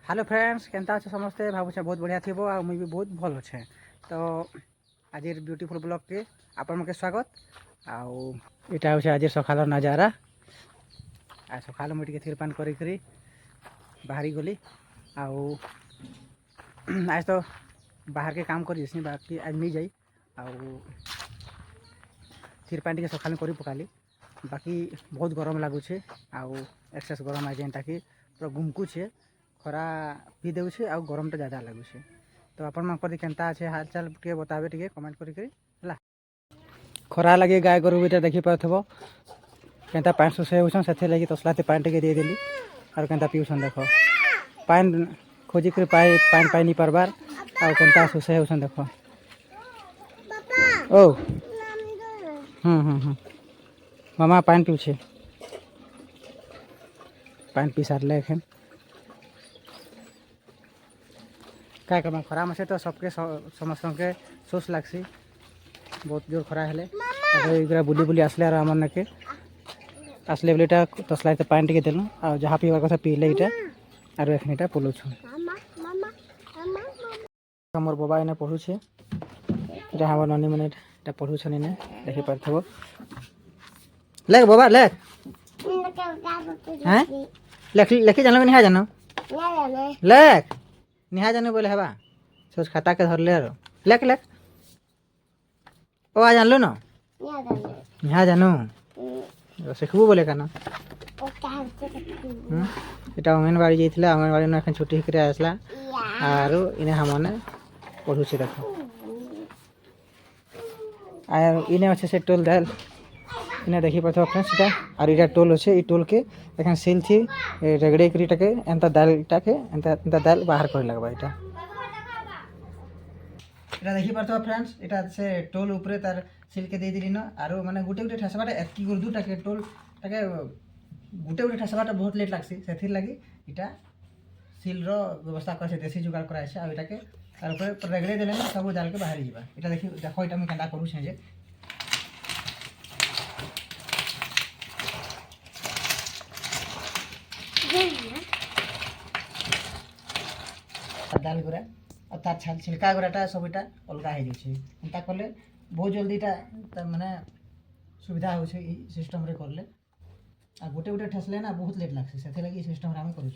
Hello friends केनता अच्छे समस्ते भावुचे बहुत बढ़िया थी आ मुझे भी बहुत भल अच्छे। तो आज ब्यूटीफुल ब्लॉग के आपण के स्वागत। आटा हूँ आज सकाल नजारा आ सकाल मुझे टिके थिरपान करी बाहरी गली आज तो बाहर के काम कर बाकी आज नहीं जाई थिरपान टिके सकाल कर पकाली बाकी बहुत गरम लगुचे एक्सेस गरम आज जेनटा कि पूरा गुमकुचे खरा पी देउछे आ गरम टा ज़्यादा लगुचे। तो आपण मन कदी केनता अच्छे हालचाल के बताबे टिके कमेंट करी हला। खरा लगे गाय गोरु बीटा देखी पाथबो केनता पानी सुसे होछन सेथे लगी तसलाते पानी टिके दे देली और केनता पीउछन देखो पानी खोजी कर पानी पाई नहीं पारबार आ केनता सुसे होछन देखो। ओ मामा पानी पीउछे पानी पी सारले एखन क्या करें खरा में से तो सबके समस्त के सोच लगसी बहुत जोर खरा हेले बुली बुली आसले आमर के आसले बोले तसला पानी टिके देलु आ जहाँ पीवार कथा पीले इटा और एखन इटा पलुछु मोर बाबा इने पढ़ुछे जहाँ हमर ननी मैंने इटा पढ़ुछन इने देखि पारथबो। लेख बाबा लेख हैं लेख लेखि जानो नहीं जानो लेख निहा जाने बोले हवा सोच खाता के धर ले लेख लेख ओ आ जानलो ना निहा जानो सीखबू बोले का ना এটা অঙ্গনবাড়ি যাইছিল অঙ্গনবাড়ি না এখন ছুটি করে আসলা আর ইনে हमने পড়ুছি দেখো আর ইনে আছে সে টোল দাল इन्हें देखी पाथो फ्रेंड्स इटा और इटा टोल अच्छे ई टोल के एखन सील थी रेगड़े करीटाके एंता दालटाके एंता दाल बाहर कर लगबा इटा देखी पाथो फ्रेंड्स इटा से टोल ऊपर तार सील के दे दिली न आरो माने गुटे गुटे ठसबाटा एतकी गुर दुटाके टोल ताके गुटे गुटे ठसबाटा बहुत लेट लागसी सेथिर लागि इटा सील रो व्यवस्था करसे देसी जुगाड़ कराइसे आ इटाके तार ऊपर रेगड़े देले न सब दाल के बाहर जीवा इटा देखी देखो इटा में केंदा करू छे जे दाल गुड़ा और तार छिलका गुड़ाटा सबटा अलगा हो जाए कले बहुत जल्दी माने सुविधा हो सिस्टम रे करले आ गोटे गोटे ठसले ना बहुत लेट लगसे से लगी सिस्टम रे हम करू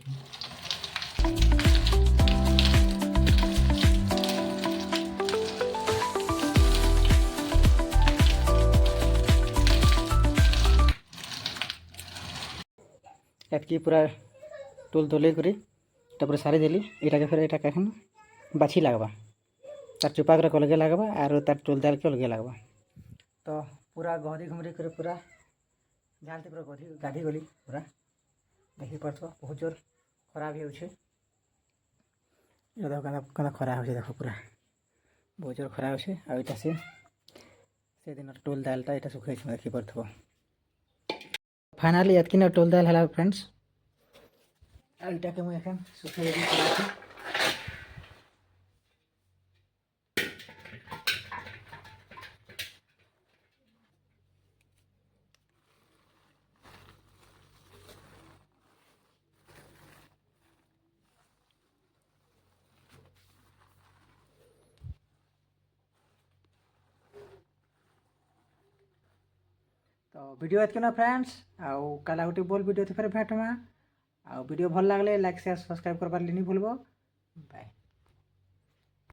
एतकी पूरा टोल तोले करी तापर सारी देली इटा फिर इटा कखन बाछी लगवा तार चुपा कर अलगे लगवा और तार टोल दाल के अलगे लगवा। तो पूरा गहरी घुमरी कर पूरा झालती पूरा गधी गाधी गली पूरा देखी पार्थो बहुत जोर खराब हो देखो खरा हो देखो पूरा बहुत जोर खरा हो आटा से दिन टोल दालटा इटा सुखाई देखी पार्थो फाइनाली एतकिन टोल दाल है फ्रेंड्स आटा के मुझे एखन सुखाई दी तो वीडियो एतके ना फ्रेंड्स आउ काला गोटे बोल वीडियो फिर भेटमा आ वीडियो भल लगले लाइक शेयर सब्सक्राइब करबार नहीं भूलबो। बाय।